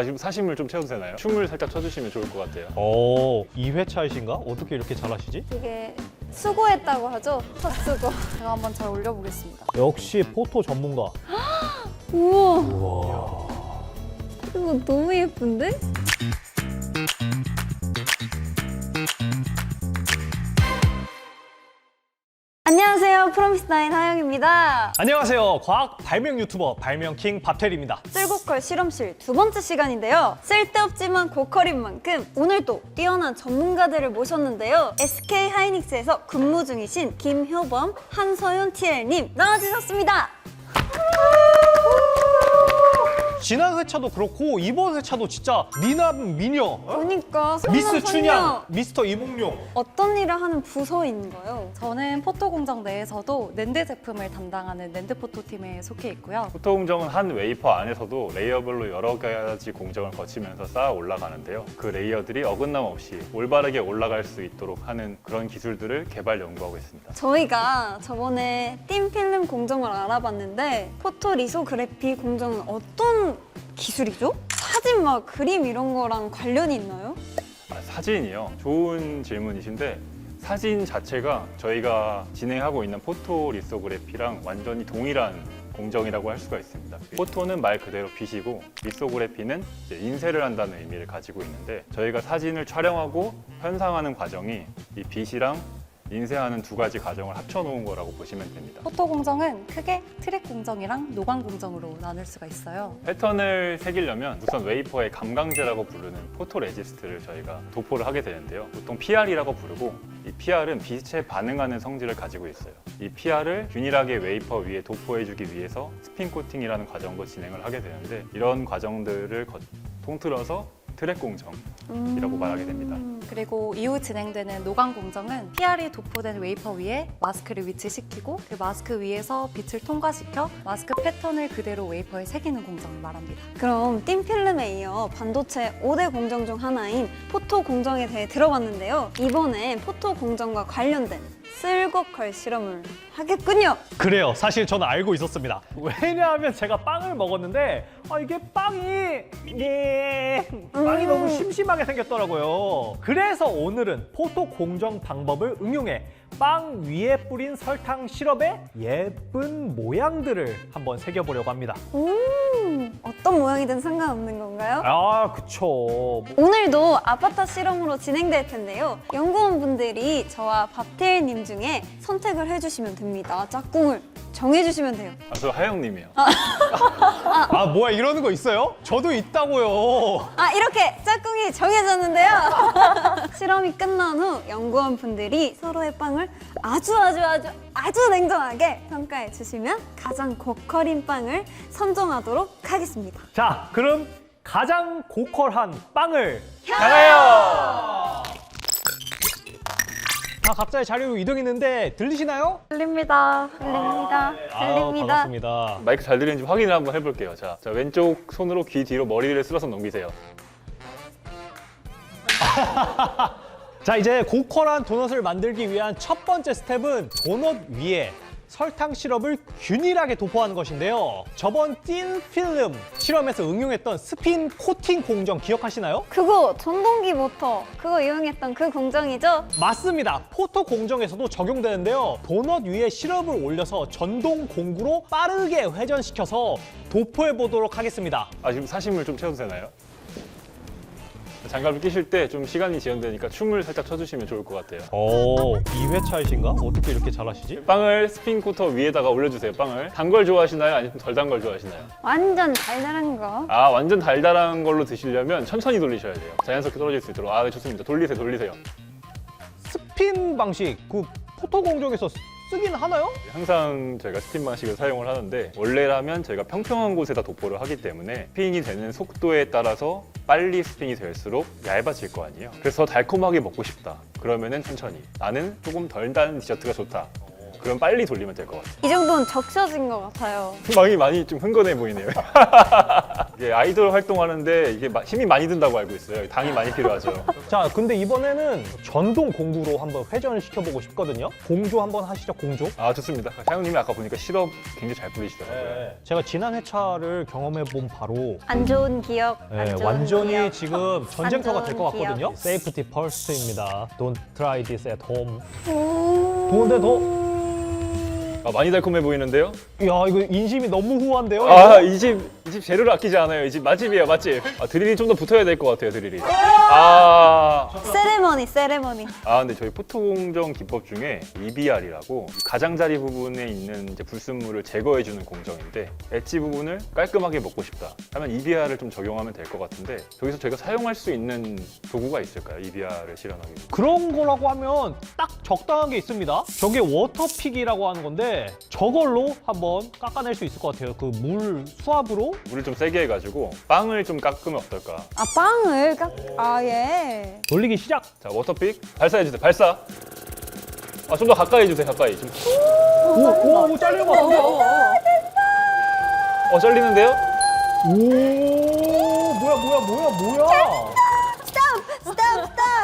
지금 사심을 좀 채워도 되나요? 춤을 살짝 춰주시면 좋을 것 같아요. 2회차이신가? 어떻게 이렇게 잘하시지? 되게 수고했다고 하죠? 첫 수고. 제가 한번 잘 올려보겠습니다. 역시 포토 전문가. 우와, 우와. 이거 너무 예쁜데? 안녕하세요, 프로미스나인 하영입니다. 안녕하세요. 과학 발명 유튜버 발명킹 밥텔입니다. 쓸고컬 실험실 두 번째 시간인데요. 쓸데없지만 고퀄인 만큼 오늘도 뛰어난 전문가들을 모셨는데요. SK 하이닉스에서 근무 중이신 김효범, 한서윤 TL님 나와주셨습니다. 지난 회차도 그렇고 이번 회차도 진짜 미남 미녀, 그러니까 미스 선녀. 춘향, 미스터 이몽룡. 어떤 일을 하는 부서인가요? 저는 포토 공정 내에서도 낸드 제품을 담당하는 낸드 포토 팀에 속해 있고요. 포토 공정은 한 웨이퍼 안에서도 레이어별로 여러 가지 공정을 거치면서 쌓아 올라가는데요. 그 레이어들이 어긋남 없이 올바르게 올라갈 수 있도록 하는 그런 기술들을 개발 연구하고 있습니다. 저희가 저번에 띵필름 공정을 알아봤는데 포토 리소그래피 공정은 어떤 기술이죠? 사진 막 그림 이런 거랑 관련이 있나요? 사진이요? 좋은 질문이신데 사진 자체가 저희가 진행하고 있는 포토 리소그래피랑 완전히 동일한 공정이라고 할 수가 있습니다. 포토는 말 그대로 빛이고 리소그래피는 이제 인쇄를 한다는 의미를 가지고 있는데 저희가 사진을 촬영하고 현상하는 과정이 이 빛이랑 인쇄하는 두 가지 과정을 합쳐놓은 거라고 보시면 됩니다. 포토 공정은 크게 트랙 공정이랑 노광 공정으로 나눌 수가 있어요. 패턴을 새기려면 우선 웨이퍼의 감광제라고 부르는 포토레지스트를 저희가 도포를 하게 되는데요. 보통 PR이라고 부르고 이 PR은 빛에 반응하는 성질을 가지고 있어요. 이 PR을 균일하게 웨이퍼 위에 도포해주기 위해서 스핀 코팅이라는 과정도 진행을 하게 되는데 이런 과정들을 통틀어서 트랙 공정이라고 말하게 됩니다. 그리고 이후 진행되는 노광 공정은 PR이 도포된 웨이퍼 위에 마스크를 위치시키고 그 마스크 위에서 빛을 통과시켜 마스크 패턴을 그대로 웨이퍼에 새기는 공정을 말합니다. 그럼 띵필름에 이어 반도체 5대 공정 중 하나인 포토 공정에 대해 들어봤는데요. 이번엔 포토 공정과 관련된 쓸고컬 실험을 하겠군요. 그래요. 사실 저는 알고 있었습니다. 왜냐하면 제가 빵을 먹었는데 이게 빵이 너무 심심하게 생겼더라고요. 그래서 오늘은 포토 공정 방법을 응용해 빵 위에 뿌린 설탕 시럽의 예쁜 모양들을 한번 새겨보려고 합니다. 어떤 모양이든 상관없는 건가요? 그쵸. 오늘도 아바타 실험으로 진행될 텐데요. 연구원분들이 저와 밥테일님 중에 선택을 해주시면 됩니다. 짝꿍을 정해주시면 돼요. 저 하영님이요. 뭐야, 이러는 거 있어요? 저도 있다고요. 이렇게 짝꿍이 정해졌는데요. 실험이 끝난 후 연구원분들이 서로의 빵을 아주 냉정하게 평가해 주시면 가장 고퀄인 빵을 선정하도록 하겠습니다. 자, 그럼 가장 고퀄한 빵을 가요! 다 각자의 자리로 이동했는데 들리시나요? 들립니다. 들립니다. 들립니다. 반갑습니다. 마이크 잘 들리는지 확인을 한번 해볼게요. 자, 왼쪽 손으로 귀 뒤로 머리를 쓸어서 넘기세요. 자, 이제 고퀄한 도넛을 만들기 위한 첫 번째 스텝은 도넛 위에 설탕 시럽을 균일하게 도포하는 것인데요. 저번 틴 필름 실험에서 응용했던 스핀 코팅 공정 기억하시나요? 그거 전동기 모터 그거 이용했던 그 공정이죠? 맞습니다. 포토 공정에서도 적용되는데요. 도넛 위에 시럽을 올려서 전동 공구로 빠르게 회전시켜서 도포해 보도록 하겠습니다. 지금 사심을 좀 채워도 되나요? 장갑을 끼실 때 좀 시간이 지연되니까 춤을 살짝 춰주시면 좋을 것 같아요. 2회차이신가? 어떻게 이렇게 잘하시지? 빵을 스핀 코터 위에다가 올려주세요. 빵을 단 걸 좋아하시나요? 아니면 덜 단 걸 좋아하시나요? 완전 달달한 거. 완전 달달한 걸로 드시려면 천천히 돌리셔야 돼요. 자연스럽게 떨어질 수 있도록. 네, 좋습니다. 돌리세요. 스핀 방식, 그 포토 공정에서 쓰긴 하나요? 항상 저희가 스핀 방식을 사용을 하는데 원래라면 저희가 평평한 곳에다 도포를 하기 때문에 스핀이 되는 속도에 따라서 빨리 스핀이 될수록 얇아질 거 아니에요. 그래서 달콤하게 먹고 싶다. 그러면은 천천히. 나는 조금 덜 단 디저트가 좋다. 그럼 빨리 돌리면 될 것 같아요. 이 정도는 적셔진 것 같아요. 희망이 많이 좀 흥건해 보이네요. 이게 아이돌 활동하는데 이게 힘이 많이 든다고 알고 있어요. 당이 많이 필요하죠. 자, 근데 이번에는 전동 공구로 한번 회전을 시켜보고 싶거든요. 공조 한번 하시죠, 공조. 아 좋습니다. 사장님이 아까 보니까 시럽 굉장히 잘 뿌리시더라고요. 제가 지난 회차를 경험해본 바로 안 좋은 기억. 안 좋은 완전히 기억. 지금 전쟁터가 될 것 좋은 기억. 같거든요. 세이프티 퍼스트입니다. Don't try this at home. 오. 근데 더, 아, 많이 달콤해 보이는데요? 야, 이거 인심이 너무 후한데요? 아, 이 집 재료를 아끼지 않아요. 이 집 맛집이에요, 맛집. 아, 드릴이 좀 더 붙어야 될 것 같아요, 드릴이. 아, 세레머니. 근데 저희 포토공정 기법 중에 EBR이라고 가장자리 부분에 있는 이제 불순물을 제거해주는 공정인데 엣지 부분을 깔끔하게 먹고 싶다 하면 EBR을 좀 적용하면 될 것 같은데 여기서 저희가 사용할 수 있는 도구가 있을까요? EBR을 실현하기 위해서. 그런 거라고 하면 딱 적당한 게 있습니다. 저게 워터픽이라고 하는 건데 저걸로 한번 깎아낼 수 있을 것 같아요. 그 물 수압으로. 물을 좀 세게 해가지고 빵을 좀 깎으면 어떨까? 아, 빵을 예. 돌리기 시작. 자, 워터픽 발사해주세요, 발사. 아, 좀 더 가까이 해주세요, 가까이. 좀. 오, 잘린 것 같은데요? 잘리는데요? 오, 뭐야. 스톱.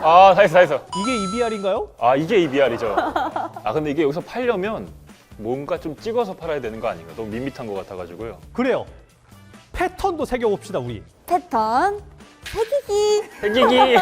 아, 다 했어. 이게 EBR인가요? 아, 이게 EBR이죠. 아, 근데 이게 여기서 팔려면 뭔가 좀 찍어서 팔아야 되는 거 아닌가? 너무 밋밋한 것 같아가지고요. 그래요. 패턴도 새겨봅시다, 우리. 패턴. 새기기. 생기기.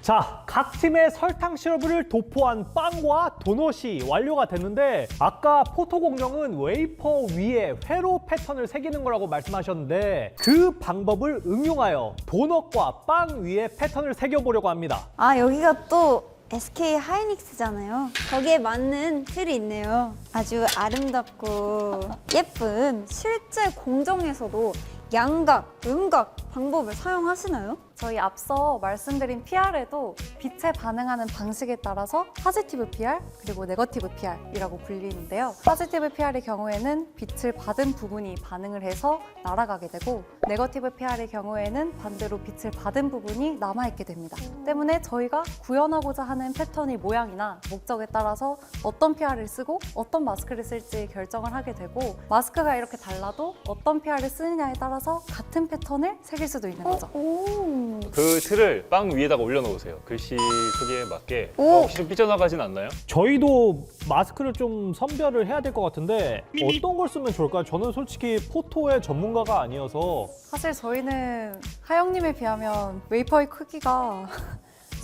자, 각 팀의 설탕 시럽을 도포한 빵과 도넛이 완료가 됐는데 아까 포토 공정은 웨이퍼 위에 회로 패턴을 새기는 거라고 말씀하셨는데 그 방법을 응용하여 도넛과 빵 위에 패턴을 새겨보려고 합니다. 아, 여기가 또 SK 하이닉스잖아요. 거기에 맞는 틀이 있네요. 아주 아름답고 예쁜 실제 공정에서도 양각, 음각 방법을 사용하시나요? 저희 앞서 말씀드린 PR에도 빛에 반응하는 방식에 따라서 포지티브 PR 그리고 네거티브 PR이라고 불리는데요. 포지티브 PR의 경우에는 빛을 받은 부분이 반응을 해서 날아가게 되고 네거티브 PR의 경우에는 반대로 빛을 받은 부분이 남아있게 됩니다. 때문에 저희가 구현하고자 하는 패턴의 모양이나 목적에 따라서 어떤 PR을 쓰고 어떤 마스크를 쓸지 결정을 하게 되고 마스크가 이렇게 달라도 어떤 PR을 쓰느냐에 따라서 같은 패턴을 새길 수도 있는 거죠. 오. 그 틀을 빵 위에다가 올려놓으세요. 글씨 크기에 맞게. 오. 혹시 좀 삐져나가진 않나요? 저희도 마스크를 좀 선별을 해야 될 것 같은데 어떤 걸 쓰면 좋을까요? 저는 솔직히 포토의 전문가가 아니어서 사실 저희는 하영님에 비하면 웨이퍼의 크기가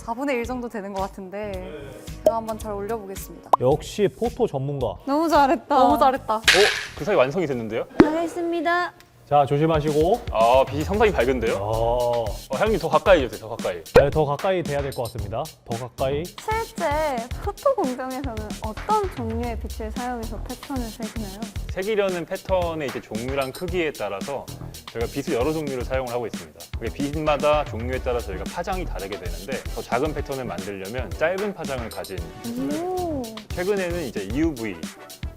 4분의 1 정도 되는 것 같은데 제가 한번 잘 올려보겠습니다. 역시 포토 전문가. 너무 잘했다. 너무 잘했다. 그 사이 완성이 됐는데요? 잘했습니다. 자, 조심하시고. 아, 빛이 상당히 밝은데요? 형님 더 가까이 해주세요, 더 가까이. 네, 더 가까이 돼야 될 것 같습니다. 더 가까이. 실제 포토 공정에서는 어떤 종류의 빛을 사용해서 패턴을 새기나요? 새기려는 패턴의 이제 종류랑 크기에 따라서 저희가 빛을 여러 종류를 사용을 하고 있습니다. 그게 빛마다 종류에 따라 저희가 파장이 다르게 되는데 더 작은 패턴을 만들려면 짧은 파장을 가진 오. 최근에는 이제 EUV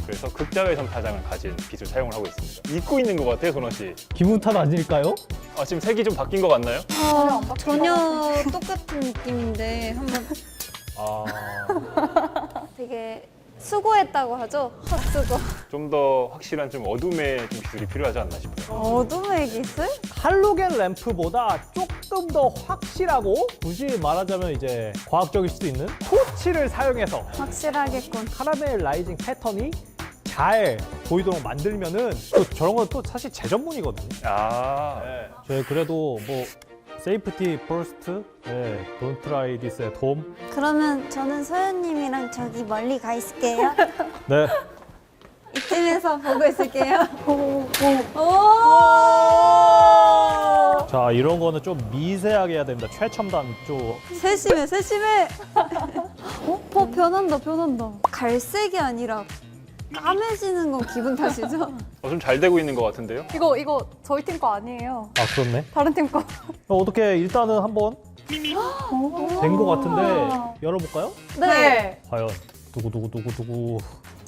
그래서 극자외선 파장을 가진 빛을 사용을 하고 있습니다. 잊고 있는 것 같아요, 도넛 씨. 기분 탓 아닐까요? 아, 지금 색이 좀 바뀐 것 같나요? 전혀 똑같은 느낌인데 한번 되게 수고했다고 하죠? 헛수고. 좀 더 확실한 좀 어둠의 좀 기술이 필요하지 않나 싶어요. 어둠의 기술? 할로겐 램프보다 조금 더 확실하고 굳이 말하자면 이제 과학적일 수도 있는 토치를 사용해서 확실하겠군. 카라멜 라이징 패턴이 잘 보이도록 만들면은 또 저런 건 또 사실 제 전문이거든요. 아, 저희 그래도 뭐 세이프티 퍼스트, 네, Don't try this at home. 그러면 저는 소연님이랑 저기 멀리 가 있을게요. 네. 이쯤에서 보고 있을게요. 오! 자, 이런 거는 좀 미세하게 해야 됩니다. 최첨단 쪽. 세심해. 변한다. 갈색이 아니라 까매지는 건 기분 탓이죠? 좀 잘 되고 있는 것 같은데요? 이거 저희 팀 거 아니에요. 아, 그렇네. 다른 팀 거. 어떻게 일단은 한번 된 거 같은데 열어볼까요? 네. 과연 두구두구두구두구.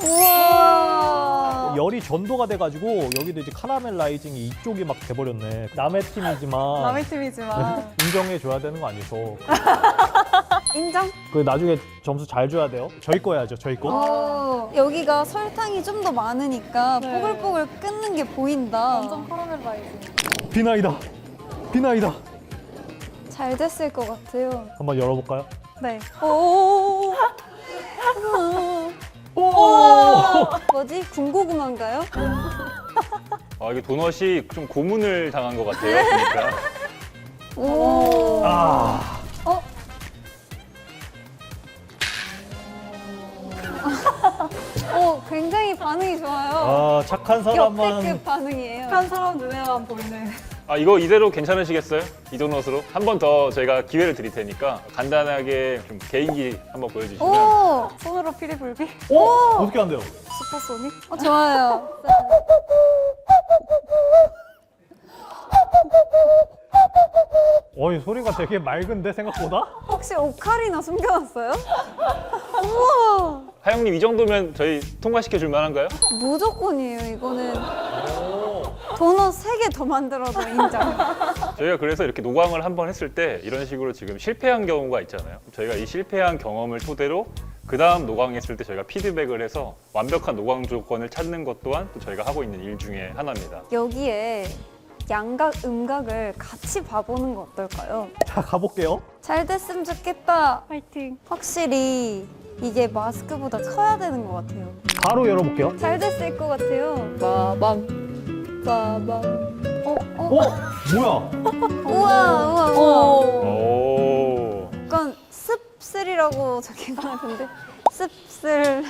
우와. 열이 전도가 돼가지고 여기도 이제 카라멜 라이징이 이쪽이 막 돼버렸네. 남의 팀이지만 남의 팀이지만 인정해줘야 되는 거 아니죠? 인정? 그 나중에 점수 잘 줘야 돼요. 저희 거 해야죠, 저희 거. 여기가 설탕이 좀 더 많으니까 네. 뽀글뽀글 끓는 게 보인다. 완전 카라멜라이즈. 비나이다. 비나이다. 잘 됐을 것 같아요. 한번 열어볼까요? 네. 오. 뭐지? 군고구마인가요? 아, 이게 도넛이 좀 고문을 당한 것 같아요. 그러니까. 오. 아, 굉장히 반응이 좋아요. 아 착한 사람만. 역대급 반응이에요. 한 사람 눈에만 보이네. 아, 이거 이대로 괜찮으시겠어요? 이 도넛으로? 한 번 더 저희가 기회를 드릴 테니까 간단하게 좀 개인기 한번 보여주시면. 오. 손으로 피리불비? 어떻게 안 돼요? 슈퍼소닉? 좋아요. 어이 소리가 되게 맑은데 생각보다? 혹시 오카리나 숨겨놨어요? 우와. 하영님 이 정도면 저희 통과시켜 줄 만한가요? 무조건이에요, 이거는. 도넛 3개 더 만들어도 인정. 저희가 그래서 이렇게 노광을 한번 했을 때 이런 식으로 지금 실패한 경우가 있잖아요. 저희가 이 실패한 경험을 토대로 그 다음 노광했을 때 저희가 피드백을 해서 완벽한 노광 조건을 찾는 것 또한 또 저희가 하고 있는 일 중에 하나입니다. 여기에 양각, 음각을 같이 봐보는 거 어떨까요? 자 가볼게요. 잘 됐으면 좋겠다. 파이팅. 확실히 이게 마스크보다 커야 되는 것 같아요. 바로 열어볼게요. 잘 됐을 것 같아요. 빠밤. 빠밤. 뭐야? 우와. 오. 약간 습슬이라고 적힌 것 같은데. 습슬.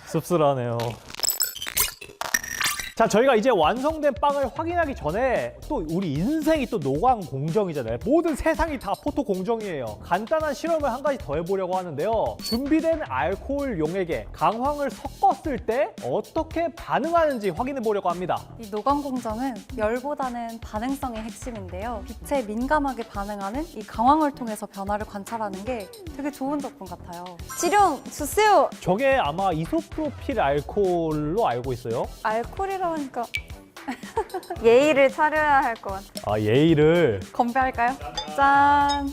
씁쓸하네요. 자, 저희가 이제 완성된 빵을 확인하기 전에 또 우리 인생이 또 노광 공정이잖아요. 모든 세상이 다 포토 공정이에요. 간단한 실험을 한 가지 더 해보려고 하는데요. 준비된 알코올 용액에 강황을 섞었을 때 어떻게 반응하는지 확인해 보려고 합니다. 이 노광 공정은 열보다는 반응성이 핵심인데요. 빛에 민감하게 반응하는 이 강황을 통해서 변화를 관찰하는 게 되게 좋은 접근 같아요. 지령 주세요. 저게 아마 이소프로필 알코올로 알고 있어요. 알코올이라고 하니까 예의를 차려야 할 것 같아요. 아, 예의를. 건배할까요? 짠.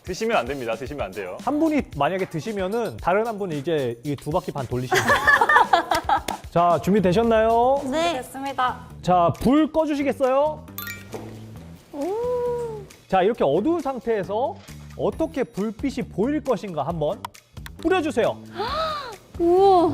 드시면 안 됩니다. 드시면 안 돼요. 한 분이 만약에 드시면은 다른 한 분이 이제 이 2바퀴 반 돌리시면 돼요. 자, 준비되셨나요? 네. 됐습니다. 자, 불 꺼주시겠어요? 자, 이렇게 어두운 상태에서 어떻게 불빛이 보일 것인가 한번 뿌려주세요. 우와.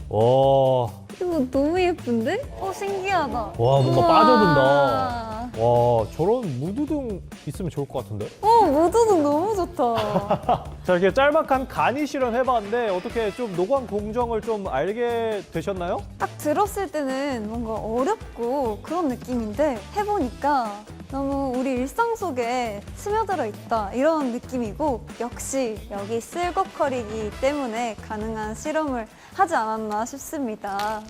와, 이거 너무 예쁜데? 신기하다. 와 뭔가 우와. 빠져든다. 와, 저런 무드등 있으면 좋을 것 같은데? 모두도 너무 좋다. 자, 이렇게 짤막한 간이 실험 해봤는데 어떻게 좀 노광 공정을 좀 알게 되셨나요? 딱 들었을 때는 뭔가 어렵고 그런 느낌인데 해보니까 너무 우리 일상 속에 스며들어 있다 이런 느낌이고 역시 여기 쓸거커리기 때문에 가능한 실험을 하지 않았나 싶습니다.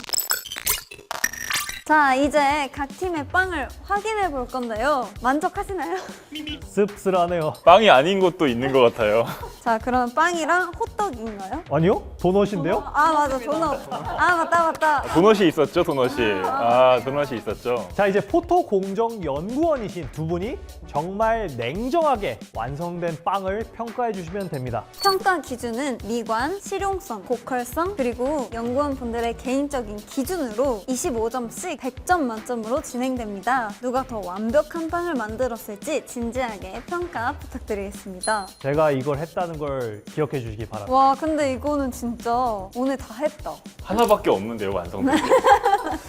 자, 이제 각 팀의 빵을 확인해 볼 건데요. 만족하시나요? 씁쓸하네요. 빵이 아닌 것도 있는 것 같아요. 자, 그럼 빵이랑 호떡인가요? 아니요? 도넛인데요? 아, 맞아, 도넛. 아, 맞다. 도넛이 있었죠, 도넛이. 아, 도넛이 있었죠. 자, 이제 포토 공정 연구원이신 두 분이 정말 냉정하게 완성된 빵을 평가해 주시면 됩니다. 평가 기준은 미관, 실용성, 고컬성, 그리고 연구원분들의 개인적인 기준으로 25점씩 100점 만점으로 진행됩니다. 누가 더 완벽한 빵을 만들었을지 진지하게 평가 부탁드리겠습니다. 제가 이걸 했다는 걸 기억해 주시기 바랍니다. 와, 근데 이거는 진짜 오늘 다 했다. 하나밖에 없는데요, 완성된 게.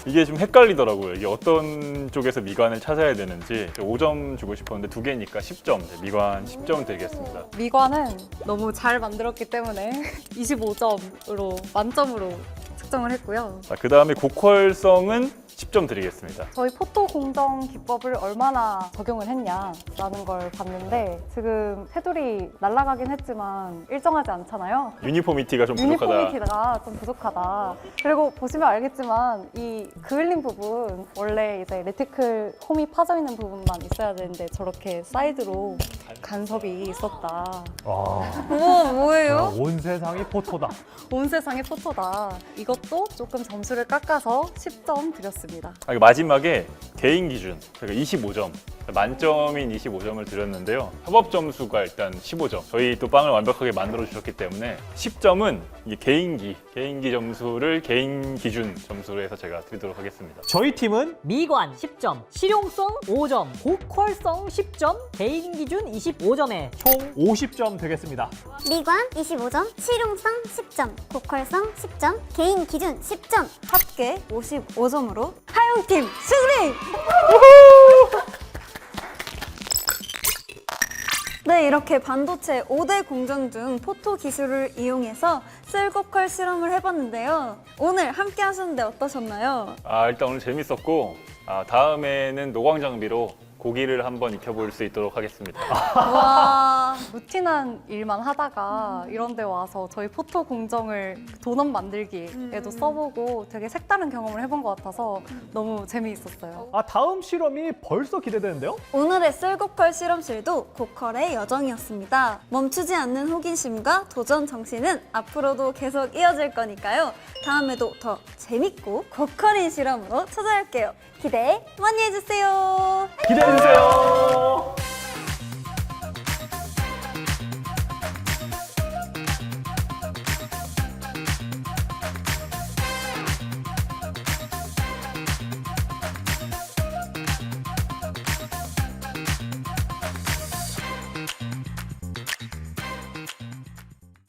이게 좀 헷갈리더라고요. 이게 어떤 쪽에서 미관을 찾아야 되는지. 5점 주고 싶었는데 2개니까 10점. 미관 10점 드리겠습니다. 미관은 너무 잘 만들었기 때문에 25점으로 만점으로 측정을 했고요. 자, 그 다음에 고퀄성은 10점 드리겠습니다. 저희 포토 공정 기법을 얼마나 적용을 했냐라는 걸 봤는데 지금 테두리 날아가긴 했지만 일정하지 않잖아요. 유니포미티가 좀 부족하다. 유니포미티가 좀 부족하다. 그리고 보시면 알겠지만 이 그을린 부분 원래 이제 레티클 홈이 파져 있는 부분만 있어야 되는데 저렇게 사이드로 간섭이 있었다. 와, 우와, 뭐예요? 온 세상이 포토다. 온 세상의 포토다. 이것도 조금 점수를 깎아서 10점 드렸습니다. 아, 이거 마지막에 개인 기준 저희가 25점, 만점인 25점을 드렸는데요. 협업 점수가 일단 15점. 저희 또 빵을 완벽하게 만들어 주셨기 때문에 10점은 이 개인기 점수를 개인 기준 점수로 해서 제가 드리도록 하겠습니다. 저희 팀은 미관 10점, 실용성 5점, 고퀄성 10점, 개인 기준 25점에 총 50점 되겠습니다. 미관 25점, 실용성 10점, 고퀄성 10점, 개인 기준 10점. 합계 55점으로 하용팀 승리! 네, 이렇게 반도체 5대 공정 중 포토 기술을 이용해서 셀고컬 실험을 해봤는데요. 오늘 함께 하셨는데 어떠셨나요? 일단 오늘 재밌었고 다음에는 노광 장비로 고기를 한번 익혀볼 수 있도록 하겠습니다. 와, 루틴한 일만 하다가 이런 데 와서 저희 포토 공정을 도넛 만들기에도 써보고 되게 색다른 경험을 해본 것 같아서 너무 재미있었어요. 다음 실험이 벌써 기대되는데요? 오늘의 셀고컬 실험실도 고컬의 여정이었습니다. 멈추지 않는 호기심과 도전 정신은 앞으로도 계속 이어질 거니까요. 다음에도 더 재밌고 고컬인 실험으로 찾아올게요. 기대 많이 해주세요. 기대해주세요.